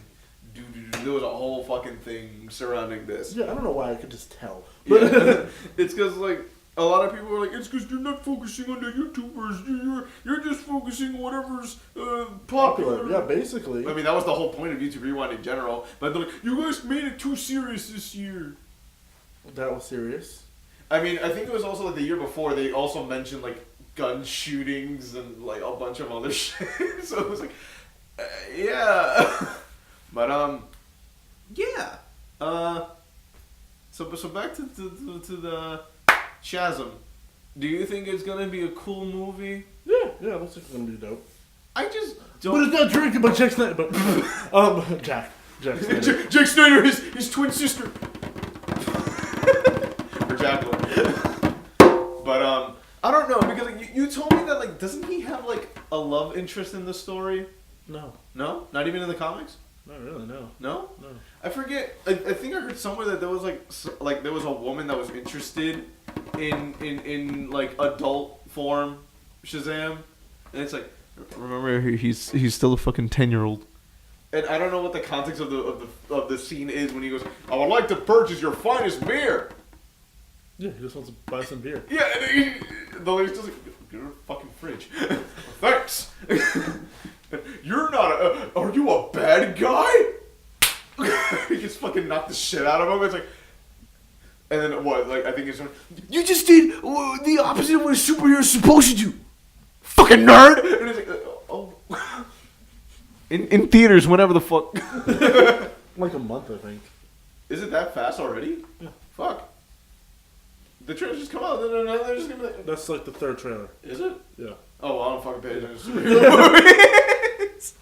there was a whole fucking thing surrounding this. Yeah, I don't know why, I could just tell. Yeah. It's because, like, a lot of people are like, it's because you're not focusing on the YouTubers. You're just focusing on whatever's popular. Yeah, basically. I mean, that was the whole point of YouTube Rewind in general. But they're like, you guys made it too serious this year. That was serious. I mean, I think it was also like the year before they also mentioned like gun shootings and like a bunch of other shit. So it was like, yeah. But yeah. So back to the Chasm. Do you think it's gonna be a cool movie? Yeah, looks like it's gonna be dope. I just But don't. it's not directed by Jack Snyder. But Jack Snyder. Jake Snyder, his twin sister. Or Jacqueline. But I don't know because like, you told me that like doesn't he have like a love interest in the story? No, No, not even in the comics. not really. No. No, No. I forget. I think I heard somewhere that there was like there was a woman that was interested in like adult form Shazam, and it's like remember he's still a fucking 10-year-old. And I don't know what the context of the scene is when he goes, I would like to purchase your finest beer. Yeah, he just wants to buy some beer. Yeah, and the lady's just like, get her a fucking fridge. Thanks. You're not are you a bad guy? He just fucking knocked the shit out of him. It's like, and then what? Like I think it's you just did the opposite of what a superhero is supposed to do. Fucking nerd. And it's like, oh. In theaters, whenever the fuck. Like a month, I think. Is it that fast already? Yeah. Fuck. The trailer's just come out. They're just gonna be like, That's like the third trailer. is it? Yeah. Oh, well, I don't fucking pay attention to superhero movies.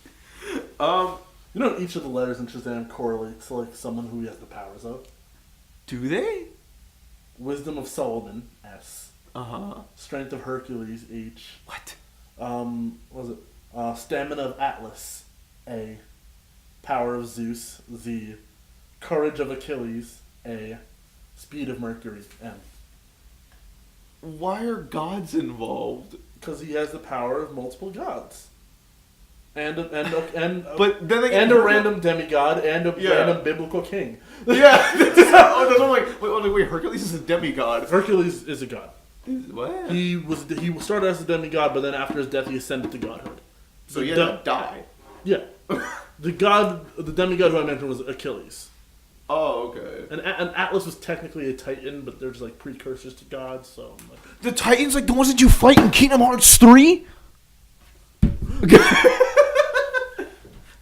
You know, each of the letters in Shazam correlates to like someone who he has the powers of. Do they? Wisdom of Solomon, S. Uh-huh. Strength of Hercules, H. What? What was it? Stamina of Atlas, A. Power of Zeus, Z. Courage of Achilles, A. Speed of Mercury, M. Why are gods involved? Because he has the power of multiple gods. And But then they and a random demigod and a Yeah. random biblical king. Yeah. That's what I'm like. Wait, Hercules is a demigod. Hercules is a god. What? He started as a demigod, but then after his death, he ascended to godhood. So he had to die. Yeah. The demigod who I mentioned was Achilles. Oh, okay. And Atlas was technically a Titan, but they're just like precursors to gods, so I'm like... The Titans, like the ones that you fight in Kingdom Hearts 3?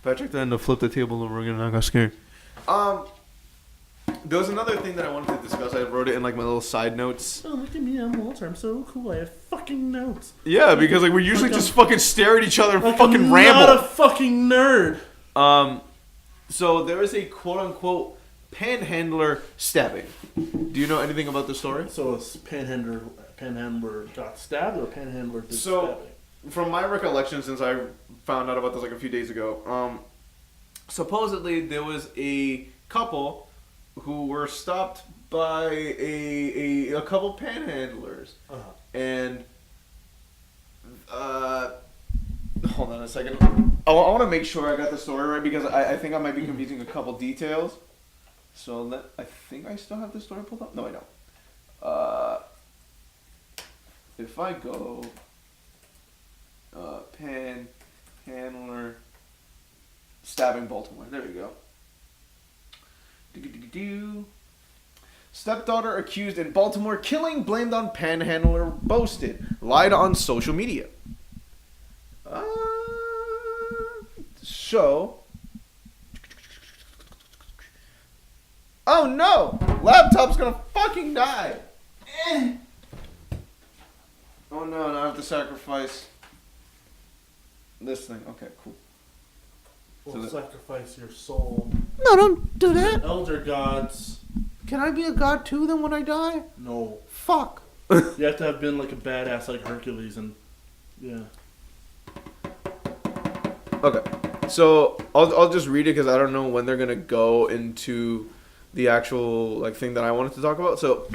Patrick, then to flip the table over again, and I got scared. There was another thing that I wanted to discuss. I wrote it in like my little side notes. Oh, look at me, I'm Walter. I'm so cool. I have fucking notes. Yeah, because like we usually Like just fucking stare at each other and fucking I'm ramble. not a fucking nerd. So there is a quote unquote panhandler stabbing. Do you know anything about the story? So a panhandler got stabbed, or a panhandler did stabbing? From my recollection, since I found out about this like a few days ago, supposedly there was a couple who were stopped by a couple panhandlers, and hold on a second. I want to make sure I got the story right because I think I might be confusing a couple details. So I think I still have the story pulled up. No, I don't. If I go panhandler stabbing Baltimore, there we go. Stepdaughter accused in Baltimore killing blamed on panhandler boasted. Lied on social media. Oh no! Laptop's gonna fucking die! Oh no, now I have to sacrifice this thing. Okay, cool. Well, sacrifice your soul. No, don't do that. Elder gods. Can I be a god too then when I die? No. Fuck. You have to have been like a badass like Hercules and... Yeah. Okay, so I'll just read it because I don't know when they're gonna go into the actual like thing that I wanted to talk about. So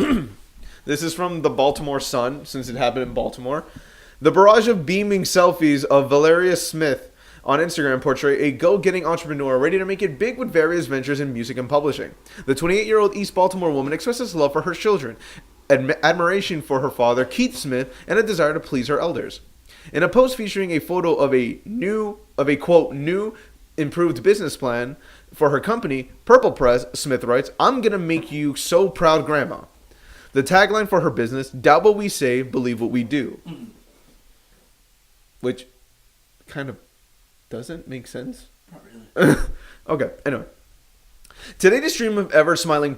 this is from the Baltimore Sun, since it happened in Baltimore. The barrage of beaming selfies of Valeria Smith on Instagram portray a go-getting entrepreneur ready to make it big with various ventures in music and publishing. The 28-year-old East Baltimore woman expresses love for her children, admiration for her father, Keith Smith, and a desire to please her elders. In a post featuring a photo of a quote, new improved business plan for her company, Purple Press, Smith writes, "I'm gonna make you so proud, Grandma." The tagline for her business, "Doubt what we say, believe what we do." Which kind of doesn't make sense. Not really. Okay, anyway. Today the stream of ever smiling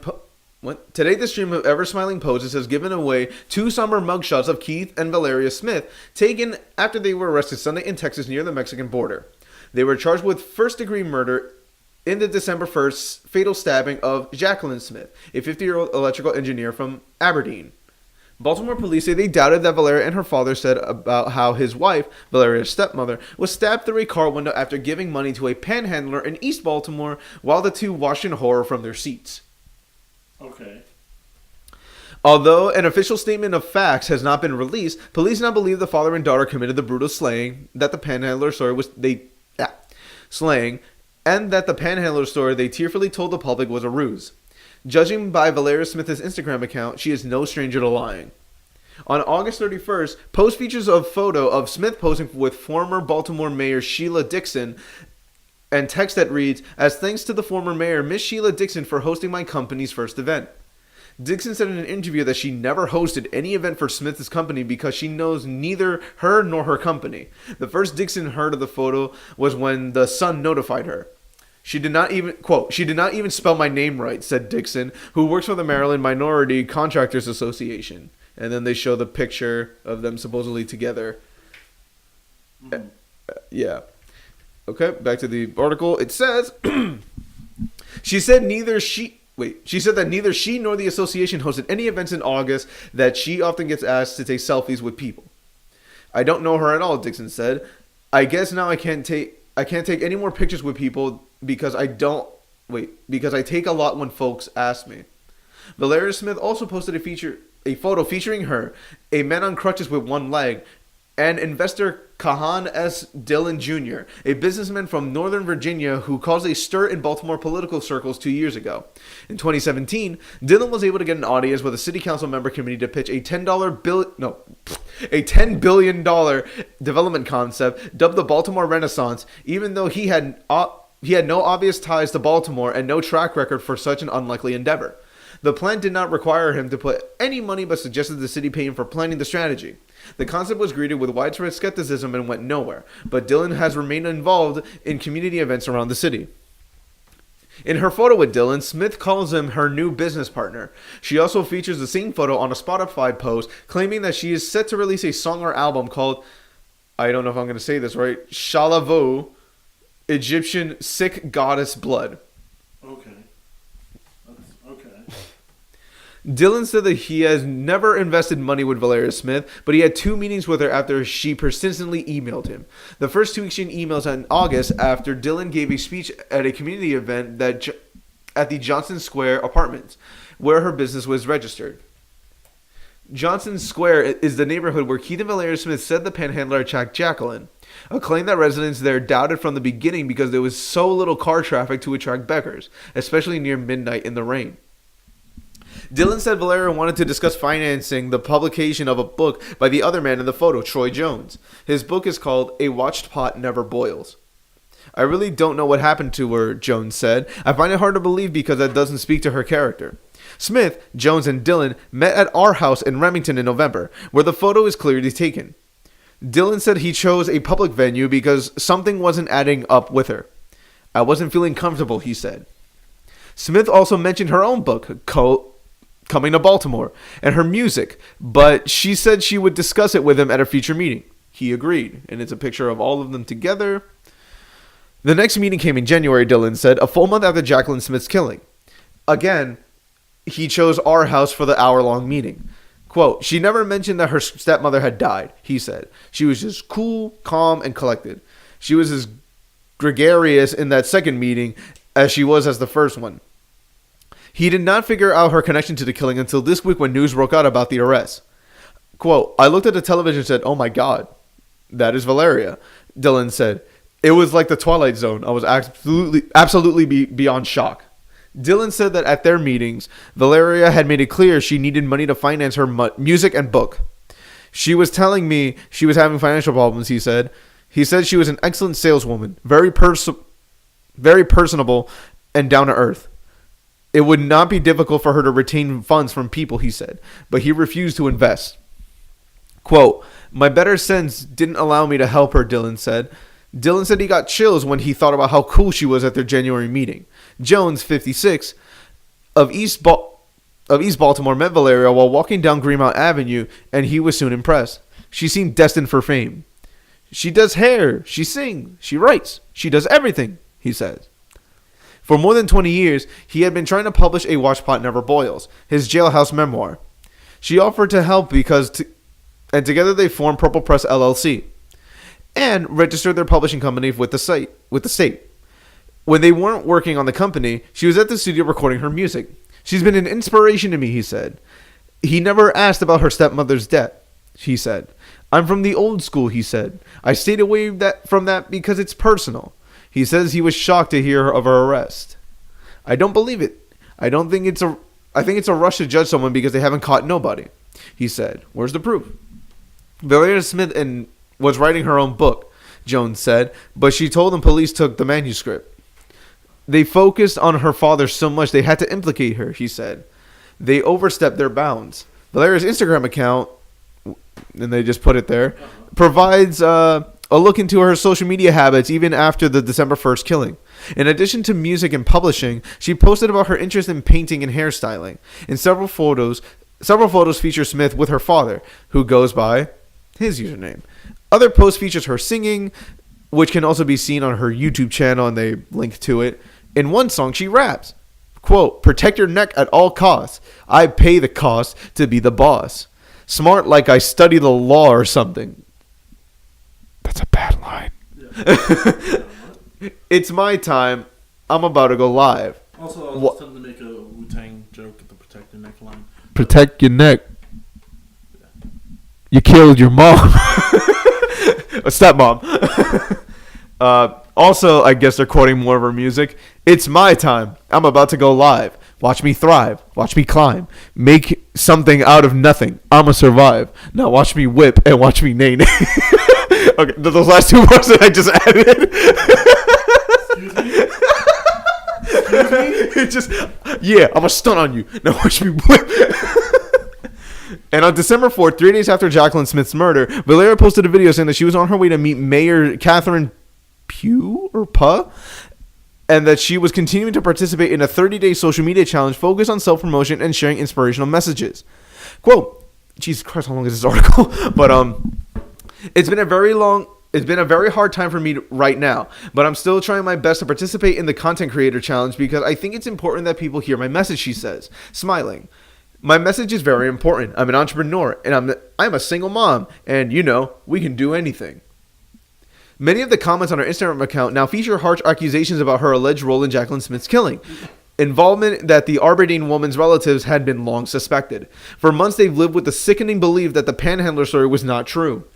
poses has given away 2 summer mugshots of Keith and Valeria Smith, taken after they were arrested Sunday in Texas near the Mexican border. They were charged with first-degree murder in the December 1st fatal stabbing of Jacqueline Smith, a 50-year-old electrical engineer from Aberdeen. Baltimore police say they doubted that Valeria and her father said about how his wife, Valeria's stepmother, was stabbed through a car window after giving money to a panhandler in East Baltimore while the two watched in horror from their seats. Okay. Although an official statement of facts has not been released, police now believe the father and daughter committed the brutal slaying that the panhandler story and that the panhandler story they tearfully told the public was a ruse. Judging by Valeria Smith's Instagram account, she is no stranger to lying. On August 31st, post features a photo of Smith posing with former Baltimore Mayor Sheila Dixon and text that reads, "As thanks to the former mayor, Miss Sheila Dixon, for hosting my company's first event." Dixon said in an interview that she never hosted any event for Smith's company because she knows neither her nor her company. The first Dixon heard of the photo was when the Sun notified her. She did not even, quote, "She did not even spell my name right," said Dixon, who works for the Maryland Minority Contractors Association. And then they show the picture of them supposedly together. Yeah. Okay, back to the article. It says, she said that neither she nor the association hosted any events in August, that she often gets asked to take selfies with people. "I don't know her at all," Dixon said. "I guess now I can't take any more pictures with people because I take a lot when folks ask me." Valeria Smith also posted a photo featuring her, a man on crutches with one leg, and investor Kahan S. Dillon Jr., a businessman from Northern Virginia who caused a stir in Baltimore political circles 2 years ago. In 2017, Dillon was able to get an audience with a city council member committee to pitch a $10 billion development concept dubbed the Baltimore Renaissance, even though he had no obvious ties to Baltimore and no track record for such an unlikely endeavor. The plan did not require him to put any money but suggested the city pay him for planning the strategy. The concept was greeted with widespread skepticism and went nowhere, but Dillon has remained involved in community events around the city. In her photo with Dillon, Smith calls him her new business partner. She also features the same photo on a Spotify post, claiming that she is set to release a song or album called, I don't know if I'm going to say this right, Shalavo, Egyptian Sick Goddess Blood. Okay. Okay. Dillon said that he has never invested money with Valeria Smith, but he had 2 meetings with her after she persistently emailed him. The first 2 exchanged emails in August after Dillon gave a speech at a community event at the Johnson Square apartments, where her business was registered. Johnson Square is the neighborhood where Keith and Valeria Smith said the panhandler attacked Jacqueline, a claim that residents there doubted from the beginning because there was so little car traffic to attract beggars, especially near midnight in the rain. Dillon said Valeria wanted to discuss financing the publication of a book by the other man in the photo, Troy Jones. His book is called A Watched Pot Never Boils. I really don't know what happened to her, Jones said. I find it hard to believe because that doesn't speak to her character. Smith, Jones, and Dillon met at our house in Remington in November, where the photo is clearly taken. Dillon said he chose a public venue because something wasn't adding up with her. I wasn't feeling comfortable, he said. Smith also mentioned her own book, Coming to Baltimore, and her music, but she said she would discuss it with him at a future meeting. He agreed, and it's a picture of all of them together. The next meeting came in January, Dillon said, a full month after Jacqueline Smith's killing. Again, he chose our house for the hour-long meeting. Quote, she never mentioned that her stepmother had died, he said. She was just cool, calm, and collected. She was as gregarious in that second meeting as she was as the first one. He did not figure out her connection to the killing until this week when news broke out about the arrest. Quote, I looked at the television and said, oh my God, that is Valeria, Dillon said. It was like the Twilight Zone. I was absolutely beyond shock. Dillon said that at their meetings, Valeria had made it clear she needed money to finance her music and book. She was telling me she was having financial problems, he said. He said she was an excellent saleswoman, very personable and down to earth. It would not be difficult for her to retain funds from people, he said, but he refused to invest. Quote, my better sense didn't allow me to help her, Dillon said. Dillon said he got chills when he thought about how cool she was at their January meeting. Jones, 56, of East Baltimore, met Valeria while walking down Greenmount Avenue, and he was soon impressed. She seemed destined for fame. She does hair, she sings, she writes, she does everything, he says. For more than 20 years, he had been trying to publish A Watched Pot Never Boils, his jailhouse memoir. She offered to help and together they formed Purple Press LLC and registered their publishing company with the state. When they weren't working on the company, she was at the studio recording her music. She's been an inspiration to me, he said. He never asked about her stepmother's death, he said. I'm from the old school, he said. I stayed away from that because it's personal. He says he was shocked to hear of her arrest. I don't believe it. I think it's a rush to judge someone because they haven't caught nobody, he said. Where's the proof? Valeria Smith was writing her own book, Jones said, but she told them police took the manuscript. They focused on her father so much they had to implicate her, he said. They overstepped their bounds. Valeria's Instagram account, and they just put it there, provides a look into her social media habits even after the December 1st killing. In addition to music and publishing, she posted about her interest in painting and hairstyling. In several photos feature Smith with her father, who goes by his username. Other posts features her singing, which can also be seen on her YouTube channel, and they link to it. In one song, she raps, quote, protect your neck at all costs. I pay the cost to be the boss. Smart like I study the law or something. That's a bad line. Yeah. It's my time. I'm about to go live. Also, I was just tempted to make a Wu-Tang joke at the protect your neck line. Protect your neck. You killed your mom. a stepmom. Also, I guess they're quoting more of her music. It's my time. I'm about to go live. Watch me thrive. Watch me climb. Make something out of nothing. I'ma survive. Now watch me whip and watch me nay nay. Okay, those last two words that I just added. It just, yeah, I'm gonna stun on you. Now watch me whip. And on December 4th, 3 days after Jacqueline Smith's murder, Valeria posted a video saying that she was on her way to meet Mayor Catherine Pugh, and that she was continuing to participate in a 30-day social media challenge focused on self-promotion and sharing inspirational messages. Quote, Jesus Christ, how long is this article? But it's been a very hard time for me right now, but I'm still trying my best to participate in the content creator challenge because I think it's important that people hear my message, she says, smiling. My message is very important. I'm an entrepreneur, and I'm a single mom, and we can do anything. Many of the comments on her Instagram account now feature harsh accusations about her alleged role in Jacqueline Smith's killing, involvement that the Aberdeen woman's relatives had been long suspected. For months, they've lived with the sickening belief that the panhandler story was not true.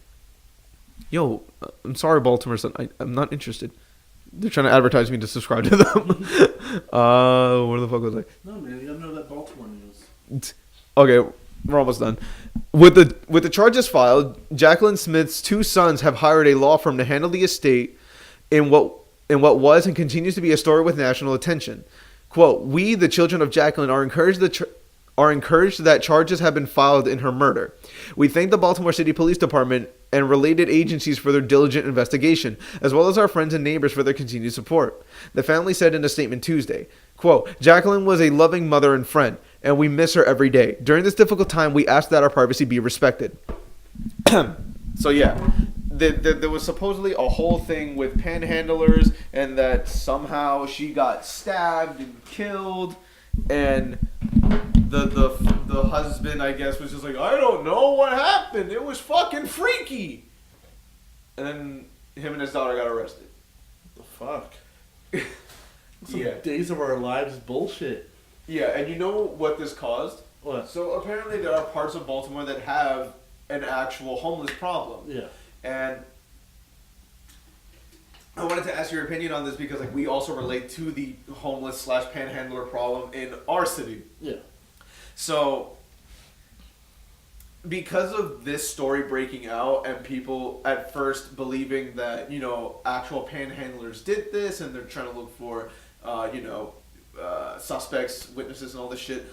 Yo, I'm sorry, Baltimore son. I'm not interested. They're trying to advertise me to subscribe to them. Where the fuck was I? No, man, you gotta know that Baltimore news. Okay, we're almost done. With the charges filed, Jacqueline Smith's two sons have hired a law firm to handle the estate in what was and continues to be a story with national attention. Quote, we, the children of Jacqueline, are encouraged that charges have been filed in her murder. We thank the Baltimore City Police Department and related agencies for their diligent investigation, as well as our friends and neighbors for their continued support. The family said in a statement Tuesday, quote, Jacqueline was a loving mother and friend, and we miss her every day. During this difficult time, we ask that our privacy be respected. So yeah, there was supposedly a whole thing with panhandlers, and that somehow she got stabbed and killed, and the husband, I guess, was just like, I don't know what happened. It was fucking freaky. And then him and his daughter got arrested. What the fuck? Some Yeah. Days of our lives bullshit. Yeah, and you know what this caused? What? So apparently there are parts of Baltimore that have an actual homeless problem. Yeah. And I wanted to ask your opinion on this because we also relate to the homeless / panhandler problem in our city. Yeah. So because of this story breaking out and people at first believing that, actual panhandlers did this and they're trying to look for, suspects, witnesses, and all this shit,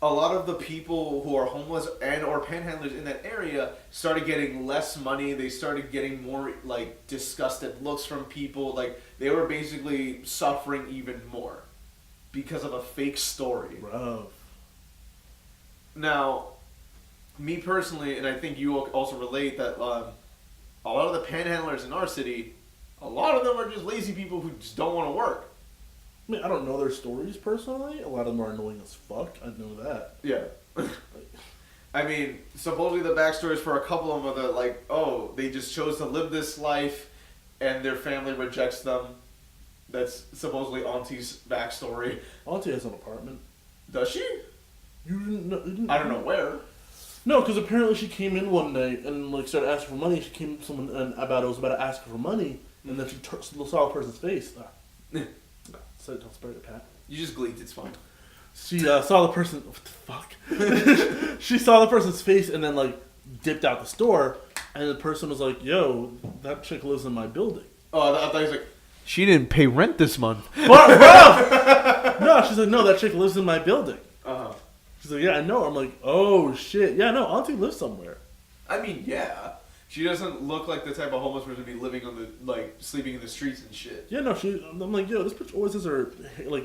a lot of the people who are homeless and or panhandlers in that area started getting less money. They started getting more disgusted looks from people. They were basically suffering even more because of a fake story. Bro. Now, me personally, and I think you also relate that a lot of the panhandlers in our city, a lot of them are just lazy people who just don't want to work. I mean, I don't know their stories personally. A lot of them are annoying as fuck. I know that. Yeah. I mean, supposedly the backstories for a couple of them are that, they just chose to live this life and their family rejects them. That's supposedly Auntie's backstory. Auntie has an apartment. Does she? You didn't know? I don't know where. No, because apparently she came in one night and started asking for money. She came to someone and was about to ask her for money, and then she saw a person's face. So don't spare your pat. You just gleeked, it's fine. She saw the person. What the fuck? She saw the person's face and then dipped out the store, and the person was like, "Yo, that chick lives in my building." Oh, I thought he was like, she didn't pay rent this month. But, no, she's like, "No, that chick lives in my building." Uh-huh. She's like, "Yeah, I know." I'm like, "Oh shit, yeah, no, Auntie lives somewhere." I mean, yeah. She doesn't look like the type of homeless person to be living on the sleeping in the streets and shit. Yeah, no, I'm like, yo, this bitch always has her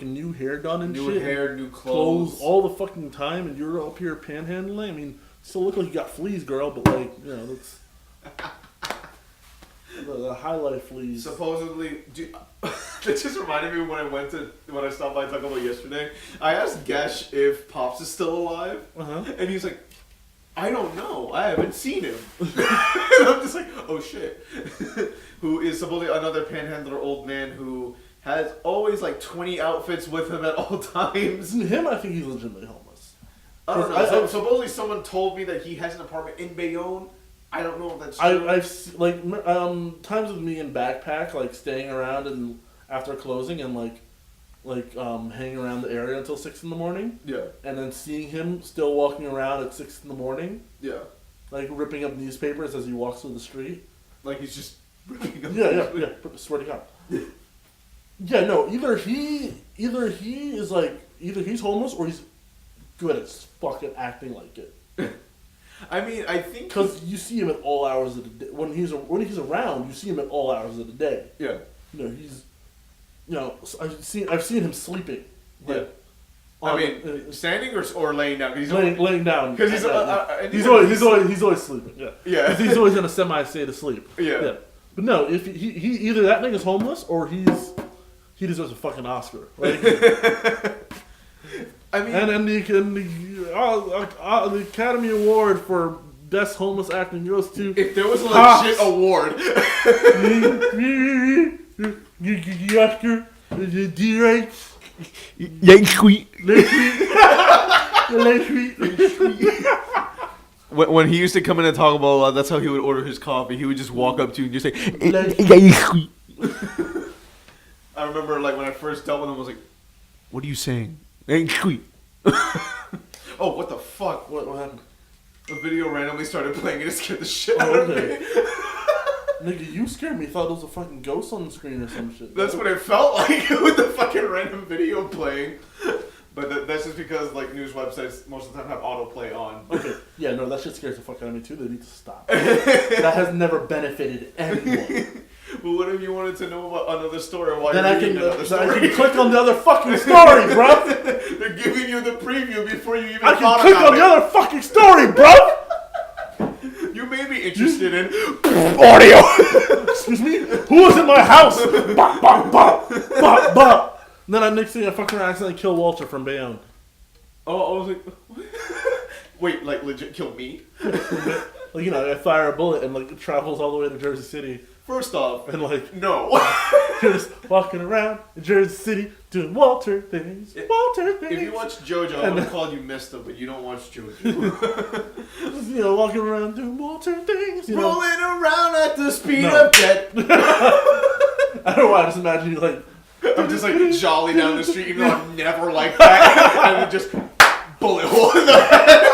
new hair done and new shit. New hair, new clothes. all the fucking time, and you're up here panhandling. I mean, still look like you got fleas, girl, but that's the high life fleas. Supposedly, that just reminded me when I stopped by Taco Bell yesterday. I asked Gesh if Pops is still alive, and he's like, I don't know. I haven't seen him. And I'm just like, oh shit. Who is supposedly another panhandler old man who has always 20 outfits with him at all times. Him, I think he's legitimately homeless. I don't know. Supposedly someone told me that he has an apartment in Bayonne. I don't know if that's true. I've times with me in backpack, like staying around and after closing and hanging around the area until 6 a.m. Yeah. And then seeing him still walking around at 6 a.m. Yeah. Like ripping up newspapers as he walks through the street. Like he's just ripping up. Yeah. Swear to God. Yeah, no. Either he's homeless or he's good at fucking acting like it. I mean, I think because you see him at all hours of the day. When he's around, you see him at all hours of the day. Yeah. I've seen him sleeping. Yeah. Standing or laying down? He's laying down. Because he's always sleeping. Yeah. Yeah. He's always in a semi-state of sleep. Yeah. But no, if he either that nigga's homeless or he deserves a fucking Oscar. Like, I mean, and the Academy Award for Best Homeless Acting goes to. If there was a legit award. The Oscar, the D-Rights. When he used to come in and talk about that's how he would order his coffee. He would just walk up to you and just say, I remember like when I first dealt with him, I was like, what are you saying? Oh, what the fuck? What happened? The video randomly started playing and it scared the shit out of me. Nigga, you scared me. Thought there was a fucking ghost on the screen or some shit. That's what it felt like with the fucking random video playing. But that's just because like news websites most of the time have autoplay on. Okay. Yeah, no, that shit scares the fuck out of me too. They need to stop. That has never benefited anyone. Well, what if you wanted to know about another story? Why then I can click on the other fucking story, bro. They're giving you the preview before you even I thought can click about on the other fucking story, bro. You may be interested in audio. Excuse me? Who was in my house? Bop, bop, bop, bop, bop. And then next thing I fucking accidentally kill Walter from Bayonne. Oh, I was like, what? Wait, like legit kill me? Like, I fire a bullet and like it travels all the way to Jersey City. First off, and like no, just walking around in Jersey City doing Walter things. Walter things. If you watch JoJo, I would have called you Mister, but you don't watch JoJo. Walking around doing Walter things. Rolling around at the speed of jet. I don't know why. I just imagine you like. I'm just like jolly down the street, even though I'm never like that. I would just bullet hole in the head.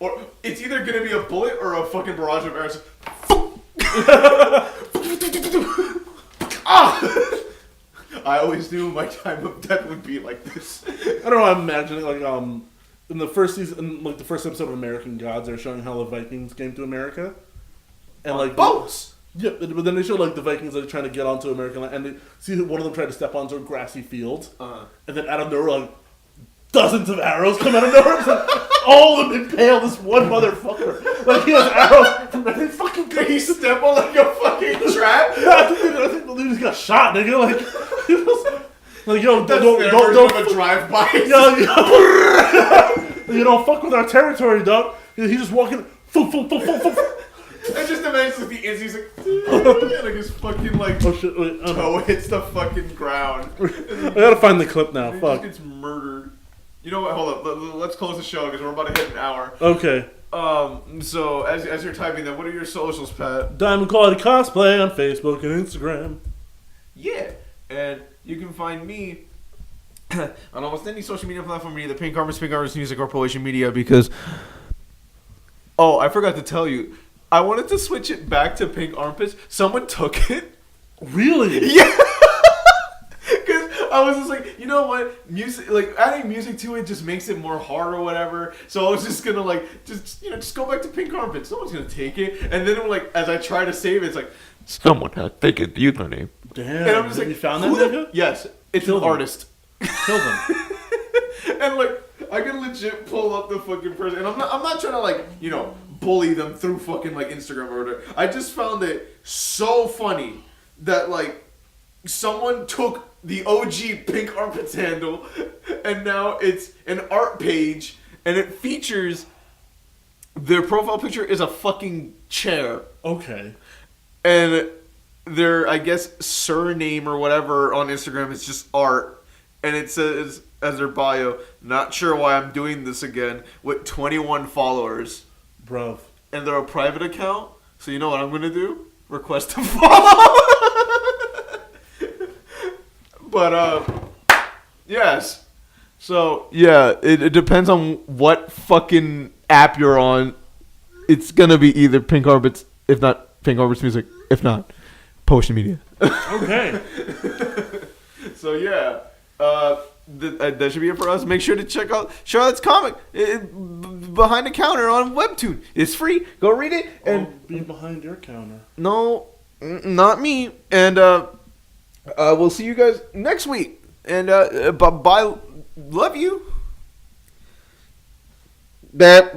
Or it's either gonna be a bullet or a fucking barrage of arrows. I always knew my time of death would be like this. I don't know. I'm imagining like in the first season, like the first episode of American Gods, they're showing how the Vikings came to America, and like boats. Yeah, but then they show like the Vikings like trying to get onto American land, and they see that one of them tried to step onto a grassy field, and then out of nowhere, like dozens of arrows come out of nowhere. It's like, all of them impale this one motherfucker. Like he has arrows from every fucking. Did he step on like a fucking trap? I think the dude just got shot, nigga. Like yo, don't a drive by. Yo, you don't fuck with our territory, dog. He's just walking. I just imagine the instant he's like his fucking like toe hits the fucking ground. I gotta find the clip now. Fuck. He just gets murdered. You know what? Hold up. Let's close the show because we're about to hit an hour. Okay. So as you're typing that, what are your socials, Pat? Diamond Quality Cosplay on Facebook and Instagram. Yeah, and you can find me on almost any social media platform, either Pink Armors Music, or Polish Media. Because I forgot to tell you. I wanted to switch it back to Pink Armpits. Someone took it. Really? Yeah. Because I was just like, you know what? Music, like adding music to it just makes it more hard or whatever. So I was just gonna like, just go back to Pink Armpits. No one's gonna take it. And then like, as I try to save it, it's like, someone has taken the username. Damn. And I'm just like, you found that nigga? Yes. It's an artist. Kill them. And like, I can legit pull up the fucking person. And I'm not trying to like, bully them through fucking like Instagram or whatever. I just found it so funny that like someone took the OG Pink Armpits handle and now it's an art page and it features their profile picture is a fucking chair. Okay. And their, I guess, surname or whatever on Instagram is just art. and it says as their bio, not sure why I'm doing this again, with 21 followers. Bro. And they're a private account, so you know what I'm gonna do? Request to follow. But yes. So yeah, it depends on what fucking app you're on. It's gonna be either Pink Orbits, if not Pink Orbits Music, if not Potion Media. Okay. So yeah, that should be it for us. Make sure to check out Charlotte's comic, Behind the Counter on Webtoon. It's free. Go read it. And I'll be behind your counter. no, not me. And we'll see you guys next week. And bye. Love you. That.